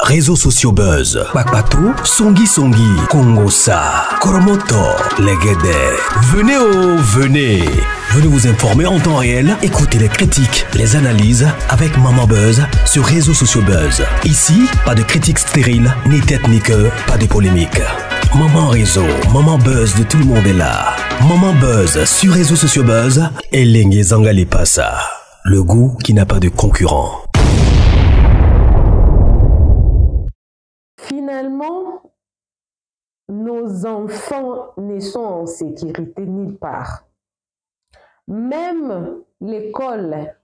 Réseaux sociaux buzz, Bakpato, Songi Songi, Kongosa, Koromoto, Legede. Venez. Venez vous informer en temps réel, écoutez les critiques, les analyses avec Maman Buzz sur Réseaux sociaux buzz. Ici, pas de critiques stériles, ni tête ni queue, pas de polémique. Maman Réseau, Maman Buzz de tout le monde est là. Maman Buzz sur Réseaux sociaux buzz et Lengue Zangali Passa. Le goût qui n'a pas de concurrent. Finalement, nos enfants ne sont en sécurité nulle part. Même l'école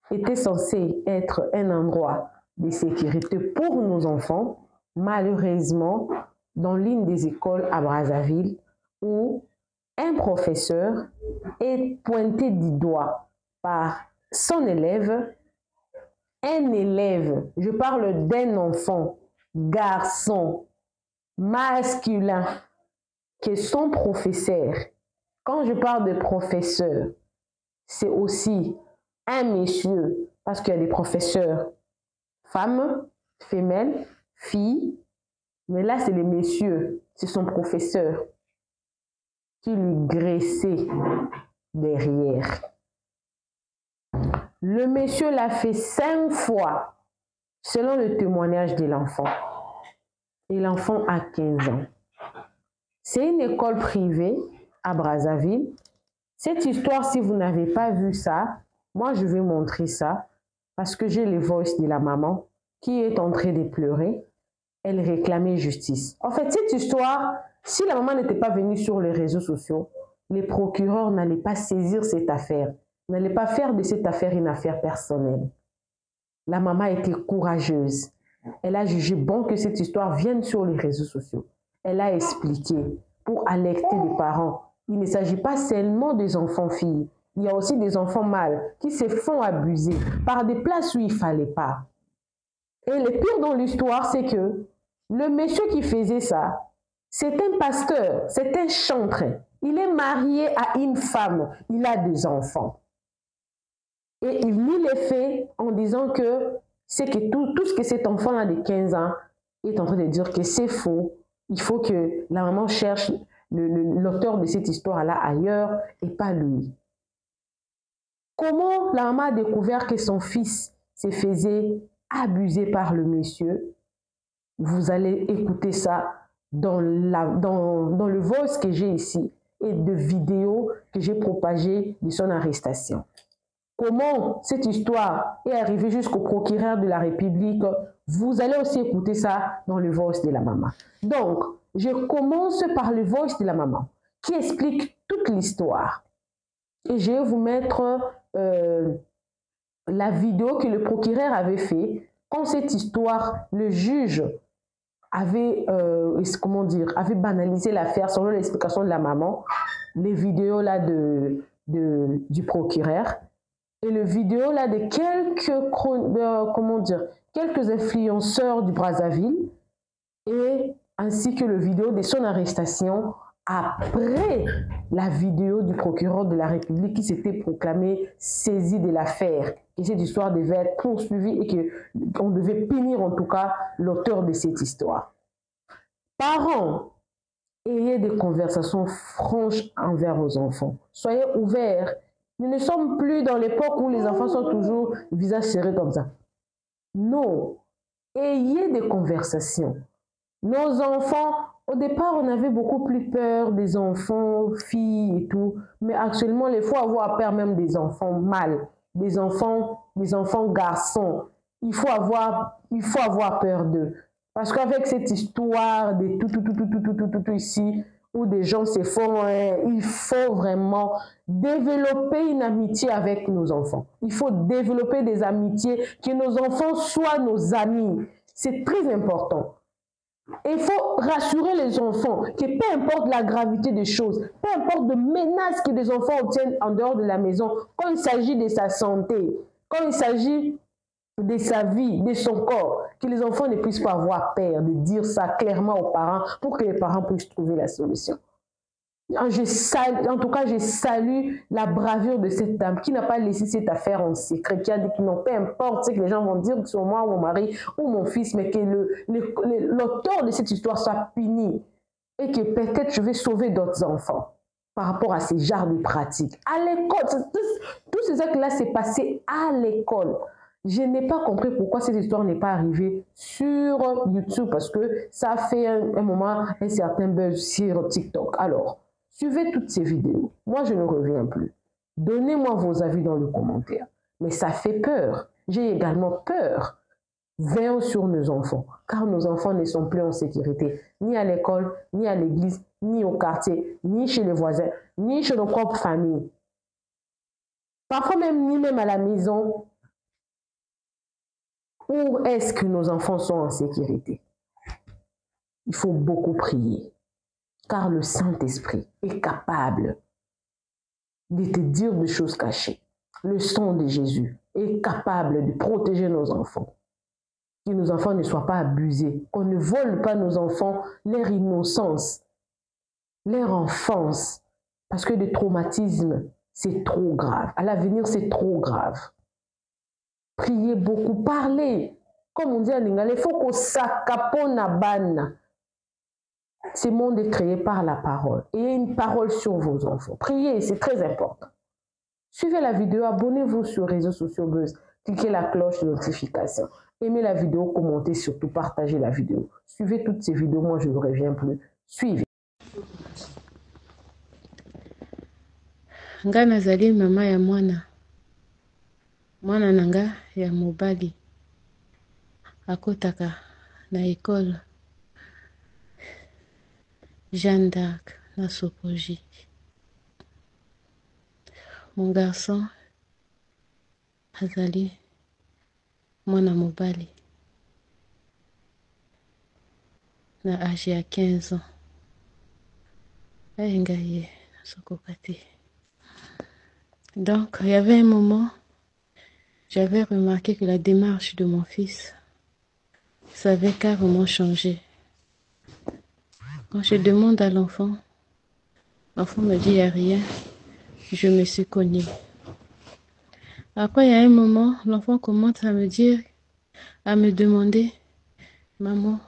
était censée être un endroit de sécurité pour nos enfants. Malheureusement, dans l'une des écoles à Brazzaville, où un professeur est pointé du doigt par son élève, un élève, je parle d'un enfant, garçon, masculin, que son professeur. Quand je parle de professeur, c'est aussi un monsieur, parce qu'il y a des professeurs femmes, femelles, filles, mais là c'est les messieurs, c'est son professeur qui lui graissait derrière. Le monsieur l'a fait 5 fois, selon le témoignage de l'enfant. Et l'enfant a 15 ans. C'est une école privée à Brazzaville. Cette histoire, si vous n'avez pas vu ça, moi je vais montrer ça parce que j'ai les voices de la maman qui est en train de pleurer. Elle réclamait justice. En fait, cette histoire, si la maman n'était pas venue sur les réseaux sociaux, les procureurs n'allaient pas saisir cette affaire, n'allaient pas faire de cette affaire une affaire personnelle. La maman était courageuse. Elle a jugé bon que cette histoire vienne sur les réseaux sociaux. Elle a expliqué pour alerter les parents. Il ne s'agit pas seulement des enfants filles. Il y a aussi des enfants mâles qui se font abuser par des places où il ne fallait pas. Et le pire dans l'histoire, c'est que le monsieur qui faisait ça, c'est un pasteur, c'est un chantre. Il est marié à une femme, il a 2 enfants. Et il lui les fait en disant que c'est que tout ce que cet enfant-là de 15 ans est en train de dire que c'est faux. Il faut que la maman cherche l'auteur de cette histoire-là ailleurs et pas lui. Comment la maman a découvert que son fils se faisait abuser par le monsieur? Vous allez écouter ça dans le voice que j'ai ici et de vidéos que j'ai propagées de son arrestation. Comment cette histoire est arrivée jusqu'au procureur de la République, vous allez aussi écouter ça dans le voice de la maman. Donc, je commence par le voice de la maman qui explique toute l'histoire. Et je vais vous mettre la vidéo que le procureur avait fait quand cette histoire, le juge avait banalisé l'affaire selon l'explication de la maman, les vidéos là du procureur. Et le vidéo là de quelques influenceurs du Brazzaville et ainsi que le vidéo de son arrestation après la vidéo du procureur de la République qui s'était proclamé saisi de l'affaire. Et cette histoire devait être poursuivie et qu'on devait punir en tout cas l'auteur de cette histoire. Parents, ayez des conversations franches envers vos enfants. Soyez ouverts. Nous ne sommes plus dans l'époque où les enfants sont toujours visage serré comme ça. Non. Ayez des conversations. Nos enfants, au départ, on avait beaucoup plus peur des enfants, filles et tout. Mais actuellement, il faut avoir peur même des enfants mâles, des enfants garçons. Il faut avoir peur d'eux. Parce qu'avec cette histoire de tout ici, où des gens se font, il faut vraiment développer une amitié avec nos enfants. Il faut développer des amitiés, que nos enfants soient nos amis. C'est très important. Il faut rassurer les enfants que peu importe la gravité des choses, peu importe de menaces que les enfants obtiennent en dehors de la maison, quand il s'agit de sa santé, quand il s'agit de sa vie, de son corps, que les enfants ne puissent pas avoir peur de dire ça clairement aux parents pour que les parents puissent trouver la solution. En tout cas, je salue la bravure de cette dame qui n'a pas laissé cette affaire en secret, qui a dit que non, peu importe ce que les gens vont dire sur moi, mon mari ou mon fils, mais que l'auteur de cette histoire soit puni et que peut-être je vais sauver d'autres enfants par rapport à ces genres de pratiques. À l'école, tout ces actes-là s'est passé à l'école. Je n'ai pas compris pourquoi cette histoire n'est pas arrivée sur YouTube, parce que ça a fait un moment un certain buzz sur TikTok. Alors, suivez toutes ces vidéos. Moi, je ne reviens plus. Donnez-moi vos avis dans le commentaire. Mais ça fait peur. J'ai également peur. Veillons sur nos enfants, car nos enfants ne sont plus en sécurité, ni à l'école, ni à l'église, ni au quartier, ni chez les voisins, ni chez nos propres familles. Parfois même, ni même à la maison. Où est-ce que nos enfants sont en sécurité? Il faut beaucoup prier, car le Saint-Esprit est capable de te dire des choses cachées. Le sang de Jésus est capable de protéger nos enfants. Que nos enfants ne soient pas abusés, qu'on ne vole pas nos enfants, leur innocence, leur enfance, parce que le traumatisme, c'est trop grave. À l'avenir, c'est trop grave. Priez beaucoup, parlez. Comme on dit en Lingala, il faut qu'on s'accapone à ban. Ce monde est créé par la parole. Et il y a une parole sur vos enfants. Priez, c'est très important. Suivez la vidéo, abonnez-vous sur les réseaux sociaux Buzz, cliquez la cloche de notification. Aimez la vidéo, commentez, surtout partagez la vidéo. Suivez toutes ces vidéos, moi je ne reviens plus. Suivez. Nga nazali mama ya mwana nanga ya mobali akotaka na école Jeanne d'Arc na Sopoji. Mon garçon azali mwana mobali na âge ya 15 ans. Ngaye sokokati. Donc, il y avait un moment, j'avais remarqué que la démarche de mon fils, ça avait carrément changé. Quand je demande à l'enfant me dit il n'y a rien, je me suis cognée. Après, il y a un moment, l'enfant commence à me dire, à me demander, maman,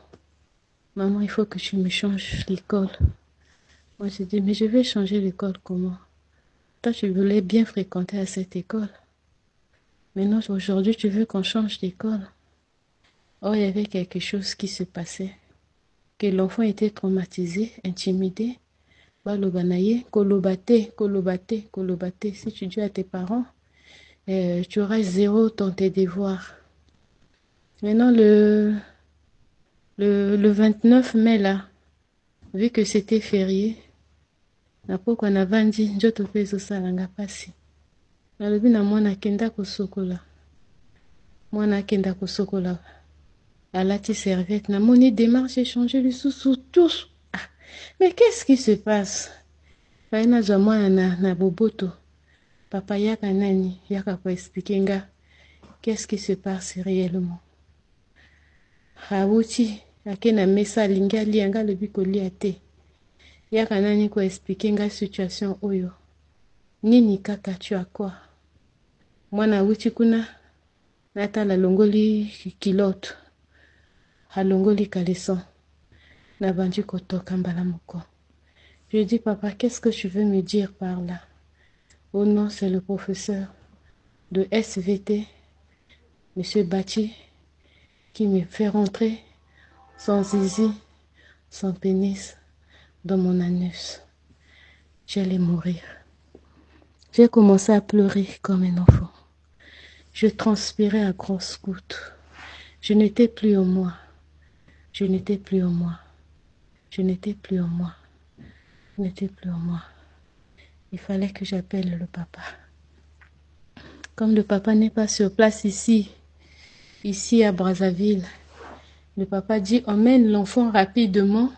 il faut que tu me changes l'école. Moi, je dis, mais je vais changer l'école comment? Toi, tu voulais bien fréquenter à cette école. Maintenant, aujourd'hui, tu veux qu'on change d'école. Or, il y avait quelque chose qui se passait. Que l'enfant était traumatisé, intimidé. Kolobate. Si tu dis à tes parents, tu auras 0 dans tes devoirs. Maintenant, le 29 mai, là, vu que c'était férié, na poko na vandi njoto pe ezosalanga pasi. Nalobi na mwana akenda kosokola. Alati serviette. Na moni démarche échanger le sous tous. Ah, mais qu'est-ce qui se passe? Faina zwa mwana na boboto. Papa yaka nani yaka ko expliquer nga qu'est-ce qui se passe réellement. Hawuti akena mesa linga lianga lobi kolia te. Yaka nani ko expliquer nga situation oyo. Nini kaka tu as quoi? Mwana wuti kuna nata la longoli kilote. Halongoli kaleson. Na bandi kotoka mbala moko. Je dis papa, qu'est-ce que tu veux me dire par là? Oh non, c'est le professeur de SVT, monsieur Bati, qui me fait rentrer son zizi, son pénis dans mon anus. J'allais mourir. J'ai commencé à pleurer comme un enfant. Je transpirais à grosses gouttes. Je n'étais plus en moi. Il fallait que j'appelle le papa. Comme le papa n'est pas sur place ici à Brazzaville, le papa dit emmène l'enfant rapidement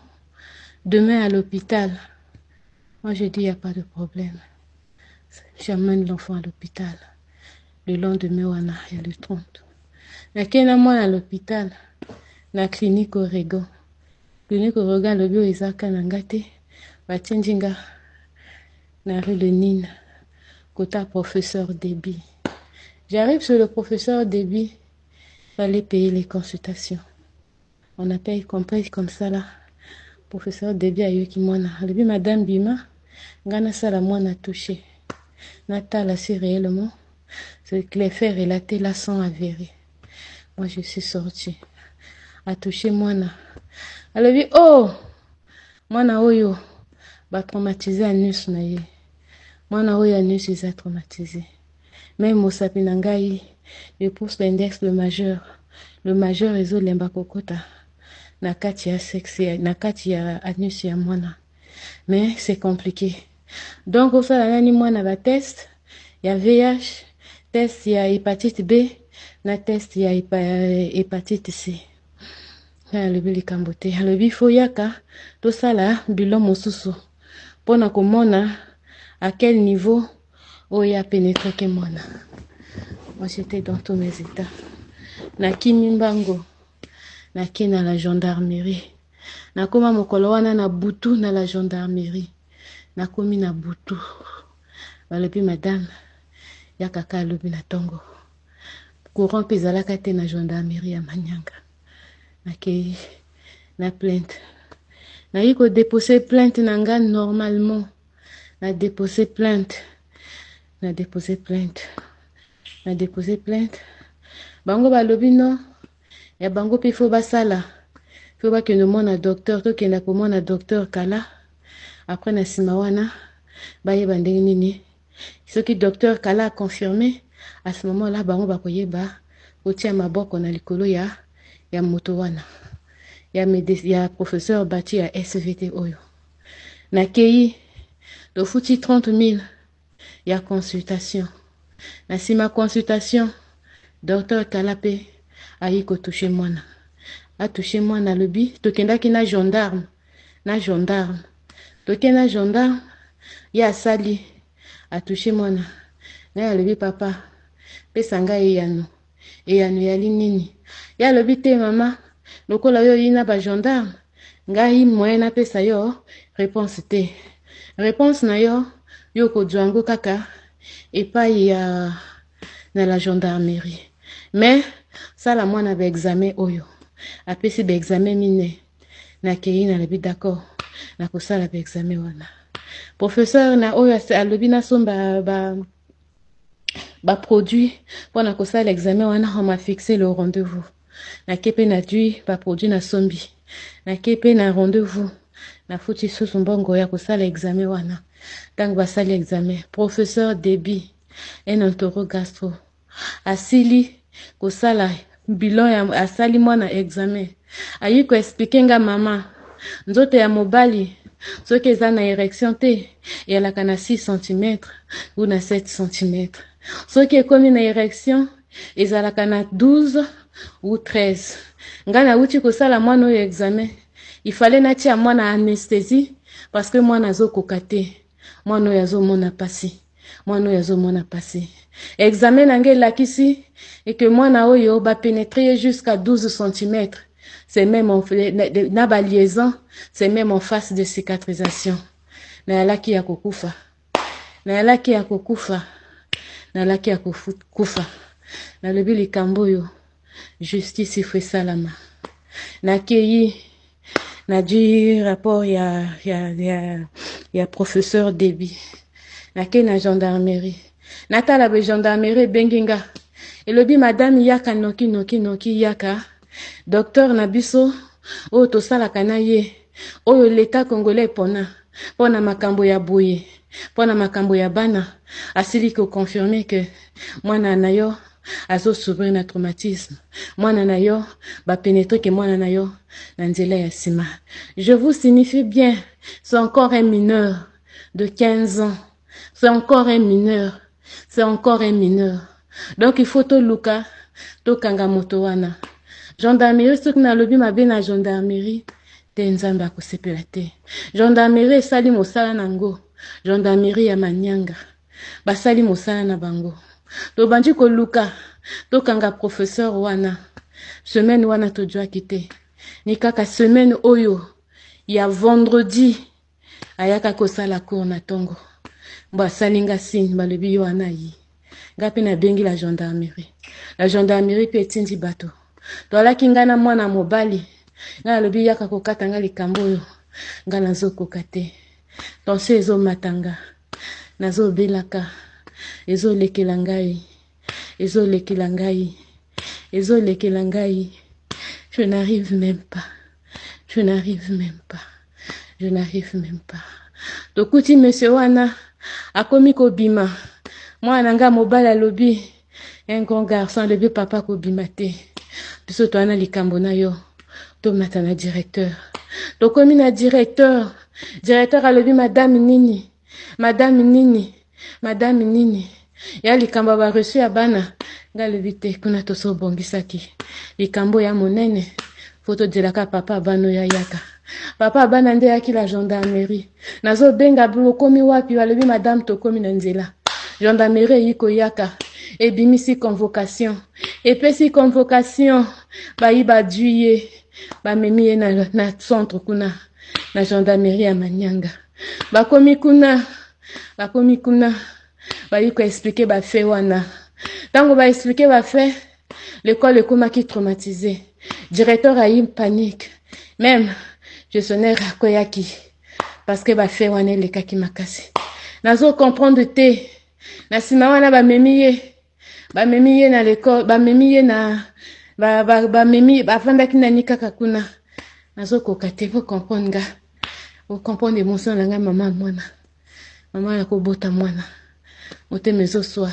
demain à l'hôpital. Moi je dis il n'y a pas de problème. J'amène l'enfant à l'hôpital. Le lendemain, il y a le 30. Nakena moi à l'hôpital, la clinique Oregon. Clinique Oregon, le bio Isaka Nangate, Batindinga na rue Lénine, côté professeur Déby. J'arrive sur le professeur Déby, fallait payer les consultations. On a payé compris comme ça là. Professeur Déby a eu qui m'a dit Madame Bima, Gana Sala moi n'a touché. Natala si réellement, c'est que les faits relatés là sont avérés. Moi je suis sortie. A touché moi na. Elle a dit oh, moi na oyo, ba traumatisé anus na ye. Moi na oyo anus ils a traumatisé. Même au sapinangai, je pousse l'index le majeur. Le majeur est au lemba kokota. Na kati ya sexe, na kati ya anus ya mwana. Mais c'est compliqué. Donc au sala nani mwana ba test, ya VIH, test ya hépatite B, na test ya hépatite C. Le bili kambote. Le bifo yaka, to sala bilon mosusu. Pona komona à quel niveau o ya pénétré que mwana. Moi j'étais dans tous mes états. Na kimimbango. Na na la gendarmerie. Na koma mokolo wana na butu na la gendarmerie. Na komi na butu. Balobi madame ya kaka lobi na tongo. Courant pezalaka te na gendarmerie ya Manyanga. Na kei na plainte. Na yiko déposer plainte nanga normalement. Na déposer plainte. Na déposer plainte. Na déposer plainte. Bango balobi non. Ya bango pe faut basala. Faut ba que no mona docteur to kenda ko mona docteur kala. Après na simawana ba yeba ndenge nini. Ce qui docteur kala a confirmé à ce moment-là bango ba koyeba otia maboko na likolo ya moto wana. Ya professeur bati ya SVT oyo. Na kei do futi 30 000 ya consultation. Na sima consultation docteur Kalape ayi ko toucher mwana. A toucher mwana lobi tokendaki na gendarme. Na gendarme. Tokena gendarme ya sali a toucher mwana. Na ya lobi papa pesa ngai yano. Eyano ya nini? Ya lobi te mama lokola yo yina ba gendarme. Ngai moyena pesa yo réponse te. Réponse na yo ko django kaka epai ya na la gendarmerie. Mais ça la moi n'avait examen oyo. Après si be examen mine na kei na lebi d'accord. Na ko sala be examen wana. Professeur na oyo alobi na somba ba produit pour na ko sala l'examen wana on m'a fixé le rendez-vous. Na kepe na dui ba produit na sombi. Na kepe na rendez-vous. Na futi sous mbongo ya ko sala examen wana. Tant ba sala examen. Professeur Déby un enterogastro. Asili ko sala bilan ya asali mwana examen. Ayi ko expliquer nga mama. Nzoto ya mobali soki eza na érection te eyalaka na 6 cm ou na 7 cm. Soki ekomi na érection ezalaka na 12 ou 13. Nga na uti kosala mwana oyo examen. Il fallait natia mwana anesthésie parce que mwana azokoka te. Mwana oyo azomona pasi. Mwana oyo azomona pasi. Examen nange lakisi et que mwana oyo ba pénétrer jusqu'à 12 cm. C'est même en na ba liaison, c'est même en phase de cicatrisation. Na laki ya kokufa. Na laki ya kokufa. Na laki ya kokufa. Na lebi likambo yo. Justice ifwe salama. Na kei na du rapport ya professeur Déby. Na kei na gendarmerie. Natala be gendarmerie benginga. Elobi madame yaka noki yaka. Docteur Nabiso, o to sala kanaye, oyo l'état congolais pona makambo ya boye, pona makambo ya bana, asili ko confirmer que mwana na yo azo souffrir na traumatisme, mwana na yo ba pénétrer que mwana na yo na nzela ya sima. Je vous signifie bien, c'est encore un mineur de 15 ans, c'est encore un mineur, c'est encore un mineur. Donc il faut to luka, to kanga moto wana. Gendarmerie, ce que na lobi mabe na gendarmerie, te nzambe akosepela te. Gendarmerie sali mosala nango. Gendarmerie ya Manyanga. Basali mosala na bango. To banji ko luka, to kanga professeur wana. Semaine wana to jwa kite. Ni kaka semaine oyo, ya vendredi, ayaka kosala cour na tongo. Mba salinga signe balobi yo anayi. Nga pe na bengi la gendarmerie. La gendarmerie pe etindi bato. Toalaki nga na mwana mobali. Nga lobi yaka kokata nga likambo yo. Nga nazo kokate. Tonse ezo matanga. Nazo belaka. Ezo lekela ngai. Ezo lekela ngai. Ezo lekela ngai. Je n'arrive même pas. Je n'arrive même pas. Je n'arrive même pas. Tokuti monsieur wana akomi kobima. Moi nanga mobala lobi un grand garçon lobi papa kobima te. Biso to ana likambo na yo. To matana directeur. Tokomi na directeur. Directeur alobi madame nini. Madame nini. Madame nini. Ya likambo ba reçu ya bana. Nga lobi te kuna to so bongisaki. Likambo ya monene. Foto delaka papa bano ya yaka. Papa bana nde yaki la gendarmerie. Nazo benga komi wapi walobi madame to komi na nzela. Gendarmerie yiko yaka. Ebimisi convocation. Epesi convocation. Ba iba duye. Ba memiye na centre kuna. Na gendarmerie ya Manyanga. Ba komi kuna. Ba komi kuna. Ba yiko expliquer ba fait wana. Tango ba expliquer ba fait. L'école est comme qui traumatisé. Directeur a eu panique. Même, je sonnais à Koyaki. Parce que ba fait wane le kaki makasi. Nazo comprendre te. Nasima wana ba memiye. Ba memiye na l'école. Ba memiye na. Ba memiye. Ba fanda kinani kakakuna. Nazo kokate. Vous comprendre ga. Vous comprendre l'émotion na nga maman mwana. Maman ya kobota mwana. Mote mezo soa.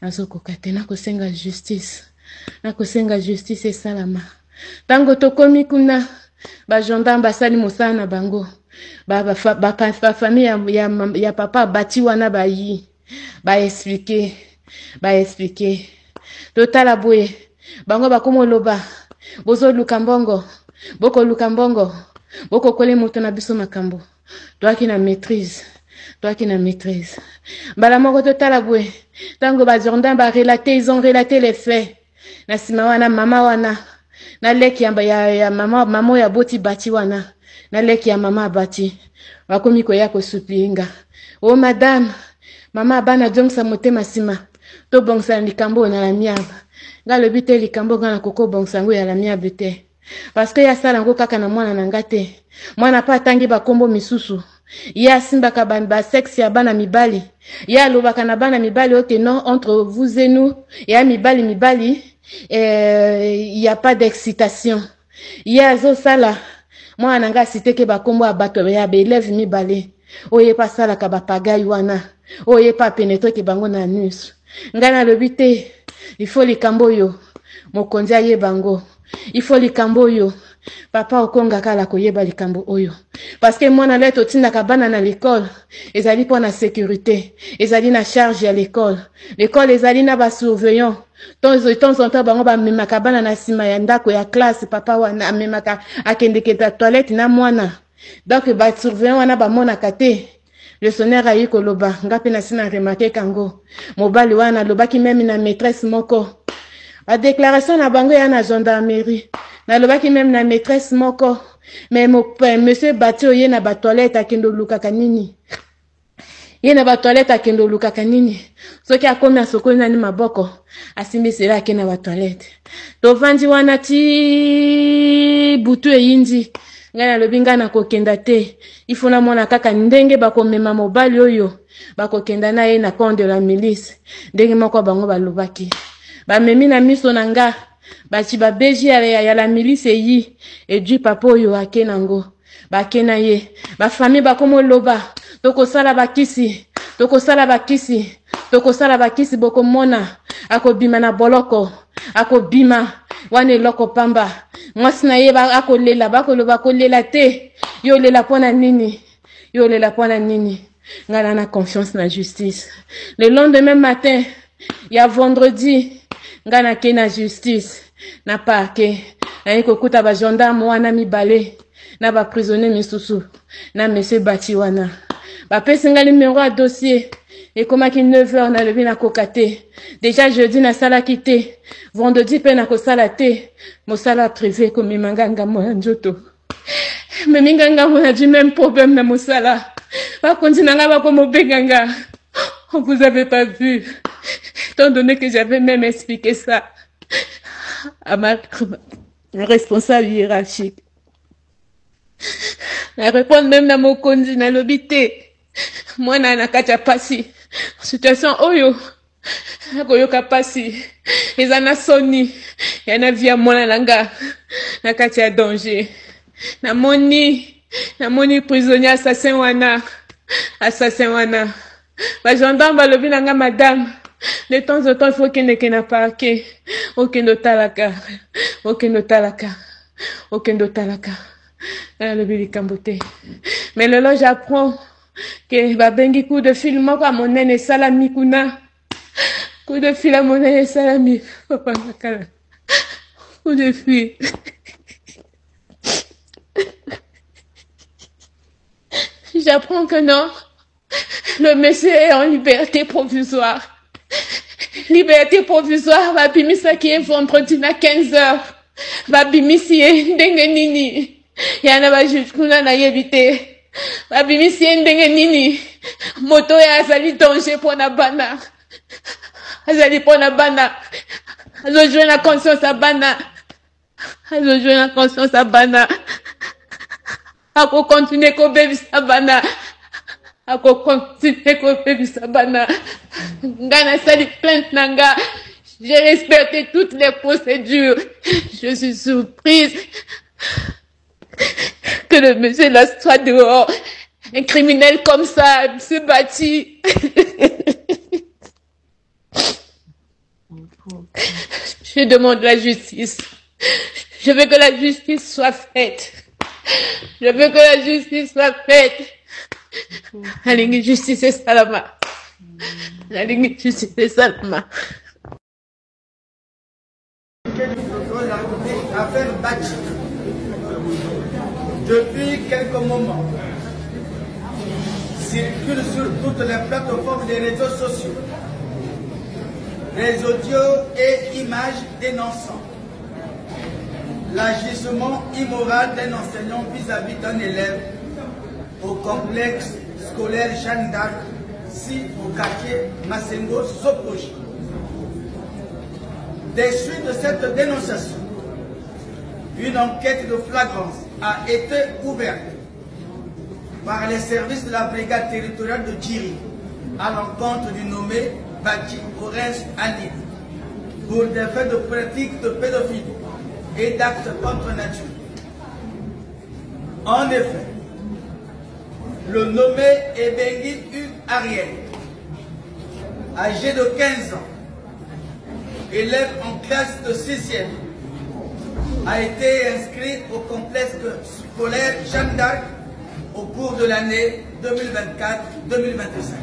Nazo kokate. Nako senga justice. Nako senga justice et salama. Tango tokomi kuna. Ba gendarme basali mosala na bango. Ba famille ya papa bati wana ba yi. Ba expliquer. Totala boye. Bango bakomo loba. Bozo lukambongo. Boko lukambongo. Boko kole moto na biso makambo. Toi qui na maîtrise. Bala moko totala boye. Tango ba gendarme ba relater, ils ont relaté les faits. Na sima wana mama wana. Na leki ya mama ya boti bati wana. Na leki ya mama bati. Wakomi ko ya ko suplinga. Oh madame, mama bana jongsa motema sima. To bongsa likambo na la miaba. Nga le bite likambo nga na koko bongsa ngo ya la miaba te. Parce que ya sala ngo kaka na mwana na ngate. Mwana pa tangi ba kombo misusu. Ya simba ka ba sexe ya bana mibali. Ya lobaka na bana mibali ote non entre vous et nous. Ya mibali. Il y a pas d'excitation. Il y a zo sala. Moi nanga cité ke ba kombo abato ya be élève mibali. Oye pa sala ka ba pagayi wana. Oye pa pénétrer ke bango na nus. Ngana lobite. Il faut likambo yo. Mokonzi aye bango. Il faut likambo yo. Papa okonga kala koyeba likambo oyo. Parce que moi na leto tina kabana na l'école. Ezali pour la sécurité. Ezali na charge à l'école. L'école ezali na ba surveillant. Temps en temps bango ba memaka bana na sima ya ndako ya classe papa wana memaka akendeke ta toilette na mwana. Donc ba surveillant wana ba mona kate. Le sonnaire a eu koloba ngapi na sina remarqué kango. Mobali wana lobaki même na maîtresse moko. La déclaration na bango ya na gendarmerie. Na lobaki même na maîtresse moko. Mais monsieur Batio ye na ba toilette akendo lukaka nini. Ye na ba toilette akendo lukaka nini. Soki akomi asoko na ni maboko. Asimbi sela ke na ba toilette. To vandi wana ti butu e yindi. Ngana lobinga na kokenda te. Ifuna mona kaka ndenge bakomema mobali oyo. Bakokenda na ye na camp de la milice. Ndenge moko bango balobaki. Ba memi na miso nanga. Bachi ba beji ya la milice yi. Et du papa oyo akenango. Bakena ye. Ba famille bakomo loba. Toko sala bakisi. Boko mona. Ako bima na boloko. Ako bima. Wane loko pamba. Mwasi na ye ako lela. Bako loba ko lela te. Yo lela pona nini. Ngana na confiance na justice. Le lendemain matin. Ya vendredi. Ngana ke na justice. Na parquet. Na yiko kuta ba gendarme wana mibale. Na ba prisonnier misusu. Na monsieur Bati wana. Ba pesi nga numéro à dossier. Et comme à 9h na lebi na kokate. Déjà jeudi na sala kite. Vendredi pe na ko sala te. Mo sala privé comme manganga mo njoto. Mais minganga mo na du même problème na mo sala. Ba konti na nga ba ko mo benganga. vous n'avez pas vu, étant donné que j'avais même expliqué ça à ma responsable hiérarchique. Elle répond même à mon conduit dans l'obité. Moi, na kacha pasi. Situation oyo. Nakoyoka pasi. Ezana soni. Yana via mwana langa. Na kacha danger. Namoni prisonnier assassin wana. Ba gendarme balobi nanga madame. De temps en temps, il faut qu'il ne kena parquet. Okendo talaka. Le bili kambote. Mais le long j'apprends que babengi coup de fil moko à mon nene salami kuna. Coup de fil à mon nene salami. Papa nakala. Coup de fil. J'apprends que non. Le monsieur est en liberté provisoire. Liberté provisoire, babimisa qui est vendredi à 15h. Babimisi ndenge nini. Yana ba kuna na yebite. Babimisi ndenge nini. Moto ya azali danger pour na bana. Azali pour na bana. Azo jouer na conscience à bana. Ako continuer ko baby sabana. Ngana sali plainte nanga. J'ai respecté toutes les procédures. Je suis surprise que le monsieur là soit dehors. Un criminel comme ça se bâtit. Je demande la justice. Je veux que la justice soit faite. La ligne justice est salama. Affaire Badji. Depuis quelques moments, circulent sur toutes les plateformes des réseaux sociaux des audios et images dénonçant l'agissement immoral d'un enseignant vis-à-vis d'un élève au complexe scolaire Jeanne d'Arc, si au quartier Massengo Soproji. Des suites de cette dénonciation, une enquête de flagrance a été ouverte par les services de la brigade territoriale de Djiri à l'encontre du nommé Badji Orens Anid pour des faits de pratique de pédophilie et d'actes contre nature. En effet, le nommé Ebengi Hugues Ariel, âgé de 15 ans, élève en classe de 6e, a été inscrit au complexe scolaire Jeanne d'Arc au cours de l'année 2024-2025.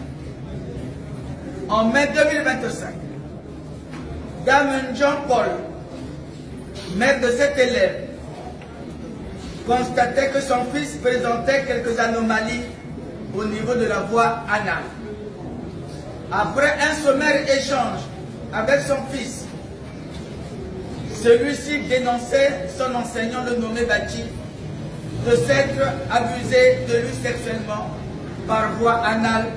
En mai 2025, Dame Jean-Paul, mère de cet élève, constatait que son fils présentait quelques anomalies au niveau de la voie anale. Après un sommaire échange avec son fils, celui-ci dénonçait son enseignant, le nommé Badji, de s'être abusé de lui sexuellement par voie anale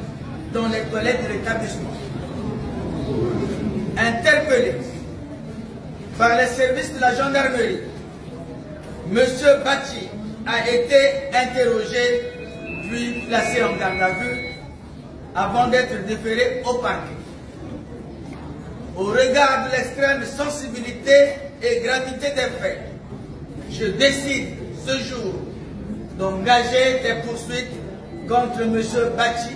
dans les toilettes de l'établissement. Interpellé par les services de la gendarmerie, M. Badji a été interrogé puis placé en garde à vue avant d'être déféré au parquet. Au regard de l'extrême sensibilité et gravité des faits, je décide ce jour d'engager des poursuites contre M. Badji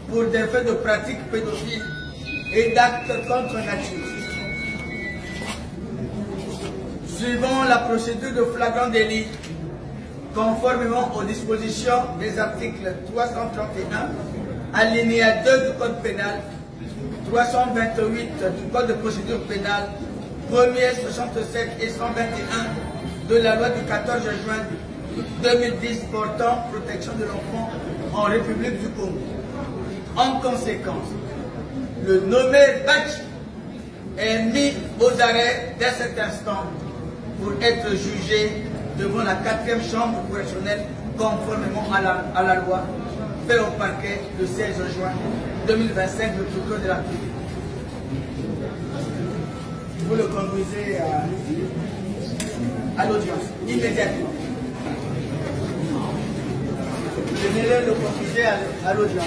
pour des faits de pratique pédophile et d'actes contre nature. Suivant la procédure de flagrant délit, conformément aux dispositions des articles 331, alinéa 2 du Code pénal, 328 du Code de procédure pénale, 1er 67 et 121 de la loi du 14 juin 2010 portant protection de l'enfant en République du Congo. En conséquence, le nommé Badji est mis aux arrêts dès cet instant pour être jugé devant la 4e chambre correctionnelle conformément à la loi, fait au parquet le 16 juin 2025, le procureur de la République. Vous le conduisez à l'audience, immédiatement. Venez le conduisez à l'audience.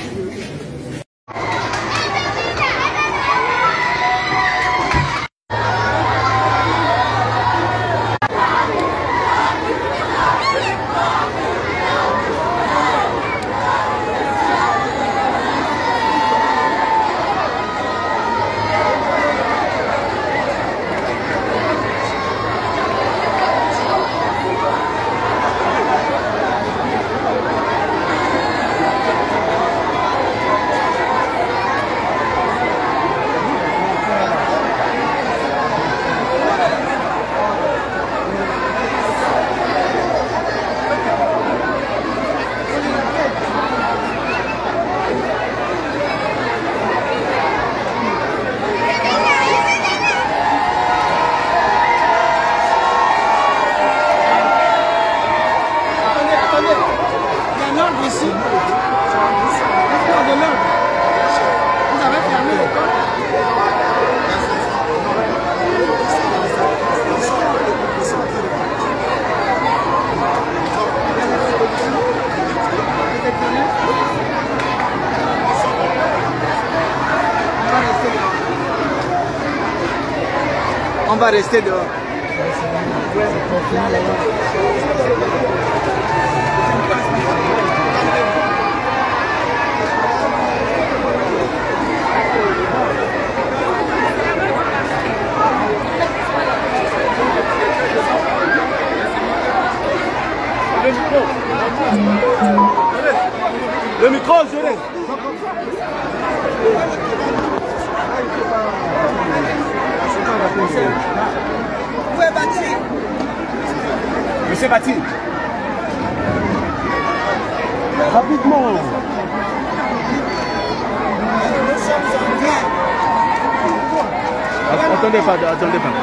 On va rester dehors. Le micro, je laisse. Où est Bati? Monsieur Bati. Rapidement. Nous sommes en train. Attendez pas, attendez pas.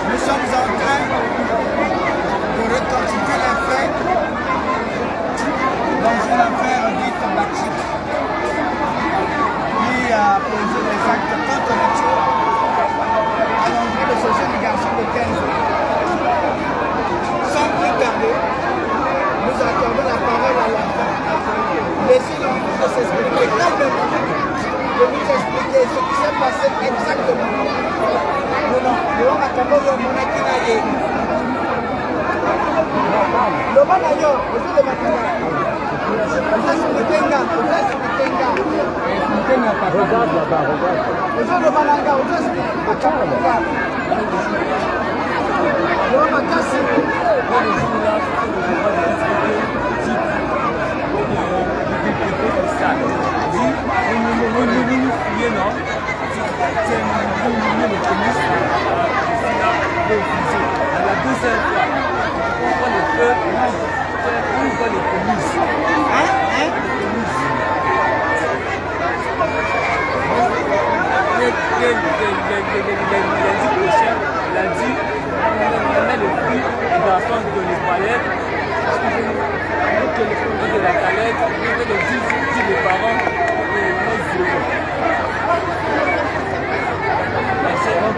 Nous sommes en train de reconstituer les faits dans une affaire dite Bati, qui a posé des actes contre nature à l'endroit de ce jeune garçon de 15 ans. Sans plus tarder, nous accordons la parole à l'enfant. Laissez l'enfant de s'exprimer calmement, de nous expliquer ce qui s'est passé exactement. Non, Regarde là-bas,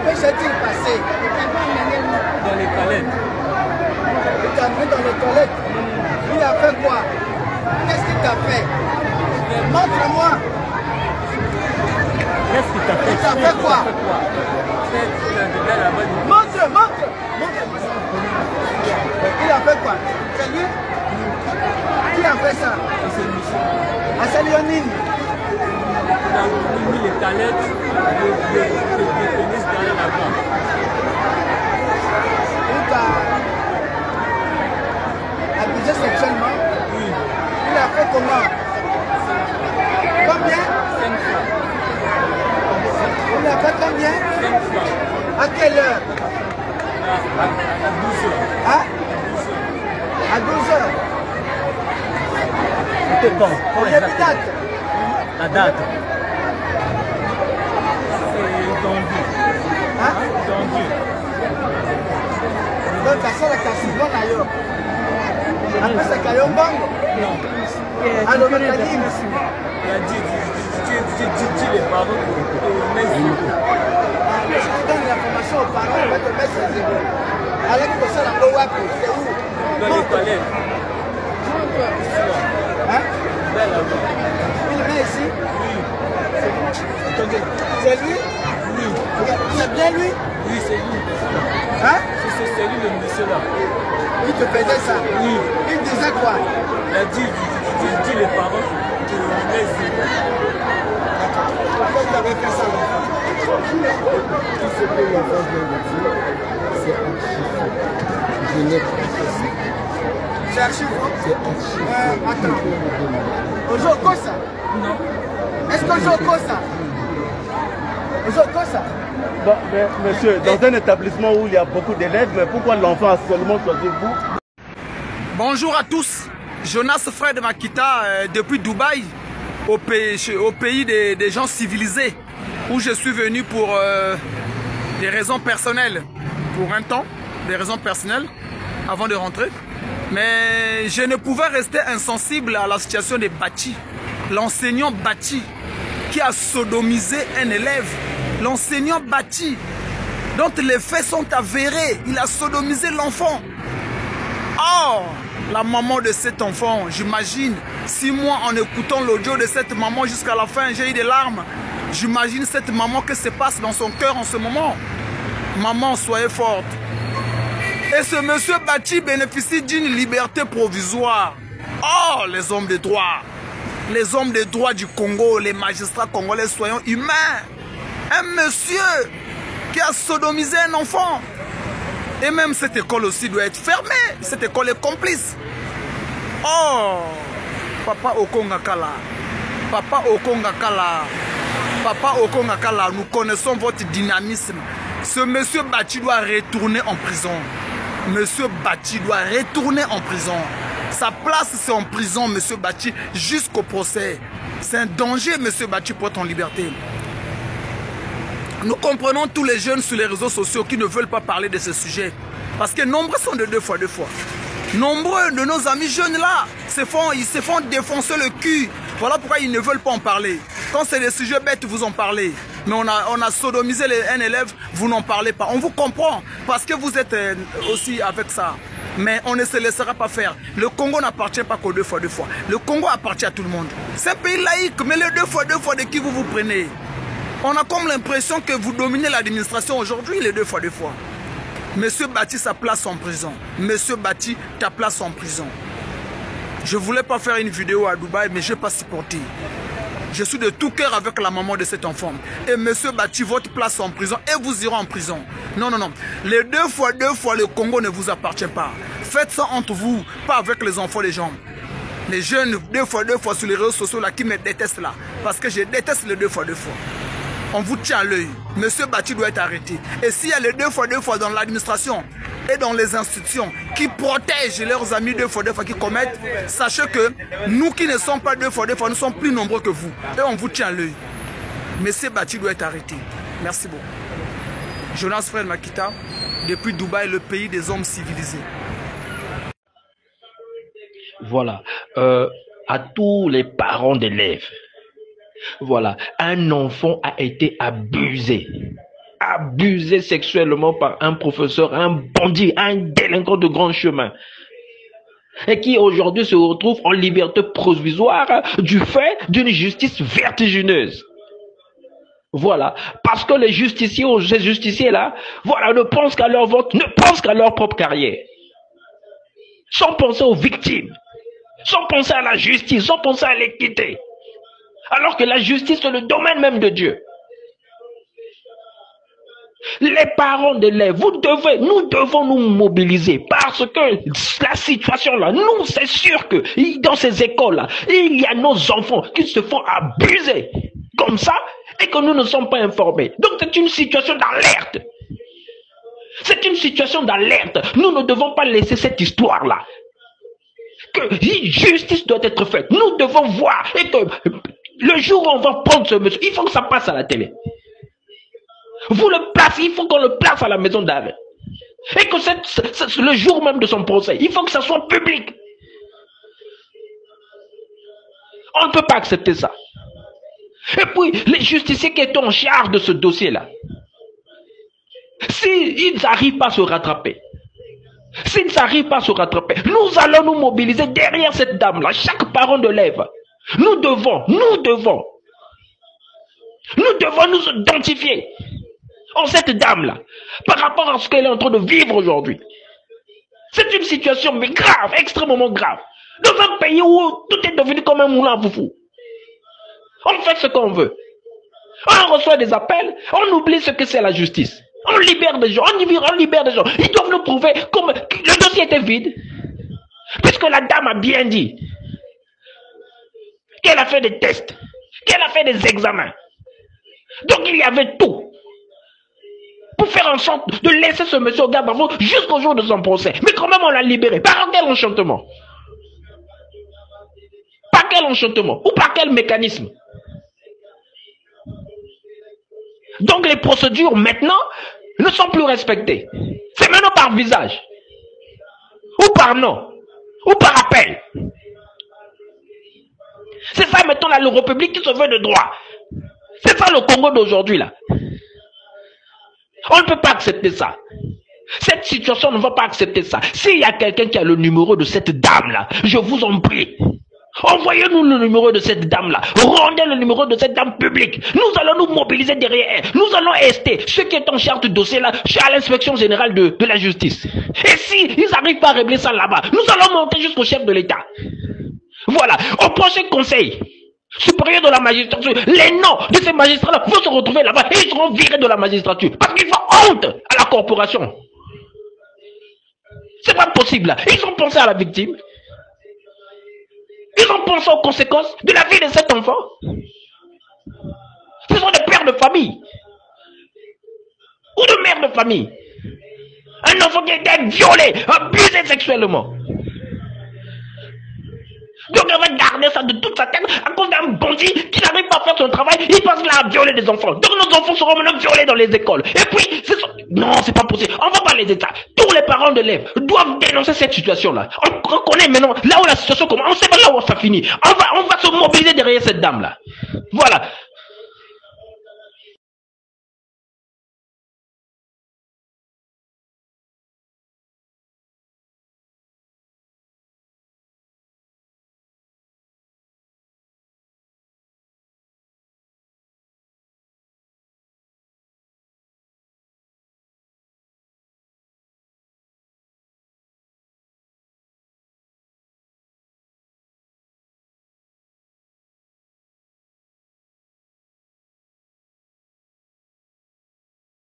Que s'est-il passé dans les toilettes? Il t'a mis dans les toilettes. Il a fait quoi? Qu'est-ce qu'il t'a fait? Montre-moi. Qu'est-ce qu'il t'a fait? Il t'a fait quoi? Montre. Il a fait quoi? C'est lui? Qui a fait ça? Ah, c'est Léonine. Il a mis les toilettes de pénis derrière la porte. Il t'a abusé sexuellement? Oui. Il a fait comment? Combien? 5 fois. Il a fait combien? 5 fois. À quelle heure? À 12 heures. Hein? À 12 heures. C'était quand? Au début date. La date. C'est tendu. Hein? Tendu. Donc, ça la casse, bon ailleurs. Après, c'est Kayombango. Non. Alors, mécanisme. Il a dit les parents que met zéro. Si tu donnes l'information aux parents, on va te mettre zéro. Alors que ça, la loi, c'est où? Dans les toilettes. Hein? Là, là-bas. Il le met ici? Oui. C'est lui? Oui. C'est bien lui? Oui, c'est lui. Hein? C'est lui le monsieur là. Il te faisait ça? Oui. Il disait quoi? Il a dit les parents que met zéro. Pourquoi vous avez fait ça? Tout ce que l'enfant vient de dire, c'est archi faux. Je n'ai pas fait ça. C'est archi faux? C'est archi faux. Attends. Aujourd'hui, ça? Non. Est-ce qu'aujourd'hui, ça? Aujourd'hui, ça? Bon, mais monsieur, dans un établissement où il y a beaucoup d'élèves, mais pourquoi l'enfant a seulement choisi vous? Bonjour à tous. Jonas Fred Makita depuis Dubaï, au pays des gens civilisés, où je suis venu pour des raisons personnelles, pour un temps, des raisons personnelles, avant de rentrer. Mais je ne pouvais rester insensible à la situation de Bati, l'enseignant Bati, qui a sodomisé un élève. L'enseignant Bati, dont les faits sont avérés, il a sodomisé l'enfant. Oh, la maman de cet enfant, j'imagine, 6 mois en écoutant l'audio de cette maman jusqu'à la fin, j'ai eu des larmes. J'imagine cette maman, que se passe dans son cœur en ce moment. Maman, soyez forte. Et ce monsieur Bati bénéficie d'une liberté provisoire. Oh, les hommes de droit. Les hommes de droit du Congo, les magistrats congolais, soyons humains. Un monsieur qui a sodomisé un enfant. Et même cette école aussi doit être fermée. Cette école est complice. Oh, Papa Okonga Kala. Papa Okonga Kala. Papa Okonga Kala, nous connaissons votre dynamisme. Ce monsieur Bati doit retourner en prison. Monsieur Bati doit retourner en prison. Sa place, c'est en prison, monsieur Bati, jusqu'au procès. C'est un danger, monsieur Bati, pour être en liberté. Nous comprenons tous les jeunes sur les réseaux sociaux qui ne veulent pas parler de ce sujet. Parce que nombreux sont de deux fois. Nombreux de nos amis jeunes là, ils se font défoncer le cul. Voilà pourquoi ils ne veulent pas en parler. Quand c'est des sujets bêtes, vous en parlez. Mais on a sodomisé un élève, vous n'en parlez pas. On vous comprend parce que vous êtes aussi avec ça. Mais on ne se laissera pas faire. Le Congo n'appartient pas qu'aux deux fois. Le Congo appartient à tout le monde. C'est un pays laïque, mais les deux fois de qui vous vous prenez? On a comme l'impression que vous dominez l'administration aujourd'hui, les deux fois. Monsieur Bati, sa place en prison. Monsieur Bati, ta place en prison. Je ne voulais pas faire une vidéo à Dubaï, mais je n'ai pas supporté. Je suis de tout cœur avec la maman de cet enfant. Et monsieur Bati, votre place en prison, et vous irez en prison. Non. Les deux fois, le Congo ne vous appartient pas. Faites ça entre vous, pas avec les enfants des gens. Les jeunes, deux fois sur les réseaux sociaux là, qui me détestent là. Parce que je déteste les deux fois. On vous tient à l'œil. Monsieur Bati doit être arrêté. Et s'il y a les deux fois dans l'administration et dans les institutions qui protègent leurs amis deux fois qui commettent, sachez que nous qui ne sommes pas deux fois, nous sommes plus nombreux que vous. Et on vous tient à l'œil. Monsieur Bati doit être arrêté. Merci beaucoup. Jonas Fred Makita, depuis Dubaï, le pays des hommes civilisés. Voilà. À tous les parents d'élèves. Voilà, un enfant a été abusé sexuellement par un professeur, un bandit, un délinquant de grand chemin, et qui aujourd'hui se retrouve en liberté provisoire du fait d'une justice vertigineuse. Voilà, parce que les justiciers ou ces justiciers-là, voilà, ne pensent qu'à leur vote, ne pensent qu'à leur propre carrière, sans penser aux victimes, sans penser à la justice, sans penser à l'équité. Alors que la justice, c'est le domaine même de Dieu. Les parents d'élèves, nous devons nous mobiliser parce que la situation là, nous, c'est sûr que dans ces écoles-là, il y a nos enfants qui se font abuser comme ça et que nous ne sommes pas informés. Donc c'est une situation d'alerte. C'est une situation d'alerte. Nous ne devons pas laisser cette histoire-là. Que justice doit être faite. Nous devons voir et que le jour où on va prendre ce monsieur, il faut que ça passe à la télé. Vous le placez, il faut qu'on le place à la maison d'arrêt. Et que le jour même de son procès, il faut que ça soit public. On ne peut pas accepter ça. Et puis, les justiciers qui sont en charge de ce dossier-là, s'ils n'arrivent pas à se rattraper, nous allons nous mobiliser derrière cette dame-là, chaque parent de l'élève. Nous devons nous identifier en cette dame-là, par rapport à ce qu'elle est en train de vivre aujourd'hui. C'est une situation mais grave, extrêmement grave. Dans un pays où tout est devenu comme un moulin à foufou. On fait ce qu'on veut. On reçoit des appels, on oublie ce que c'est la justice. On libère des gens, on libère des gens. Ils doivent nous prouver comme le dossier était vide. Puisque la dame a bien dit qu'elle a fait des tests, qu'elle a fait des examens. Donc il y avait tout pour faire en sorte de laisser ce monsieur au garde à vous jusqu'au jour de son procès. Mais quand même on l'a libéré. Par quel enchantement? Par quel enchantement? Ou par quel mécanisme? Donc les procédures maintenant ne sont plus respectées. C'est maintenant par visage, ou par nom, ou par appel. C'est ça maintenant la République qui se veut de droit. C'est ça le Congo d'aujourd'hui là. On ne peut pas accepter ça. Cette situation ne va pas accepter ça. S'il y a quelqu'un qui a le numéro de cette dame là, je vous en prie, envoyez-nous le numéro de cette dame-là. Rendez le numéro de cette dame publique. Nous allons nous mobiliser derrière elle. Nous allons ester ceux qui est en charge de dossier-là à l'inspection générale de la justice. Et si ils n'arrivent pas à régler ça là-bas, nous allons monter jusqu'au chef de l'État. Voilà. Au prochain conseil supérieur de la magistrature, les noms de ces magistrats-là vont se retrouver là-bas et ils seront virés de la magistrature. Parce qu'ils font honte à la corporation. C'est pas possible là. Ils ont pensé à la victime. Ils ont pensé aux conséquences de la vie de cet enfant. Ce sont des pères de famille. Ou de mères de famille. Un enfant qui a été violé, abusé sexuellement. Donc elle va garder ça de toute sa tête à cause d'un bandit qui n'arrive pas à faire son travail. Il passe là à violer des enfants. Donc nos enfants seront maintenant violés dans les écoles. Et puis, non, c'est pas possible. On va pas les États. Tous les parents d'élèves doivent dénoncer cette situation-là. On reconnaît maintenant là où la situation commence. On sait pas là où ça finit. On va se mobiliser derrière cette dame-là. Voilà.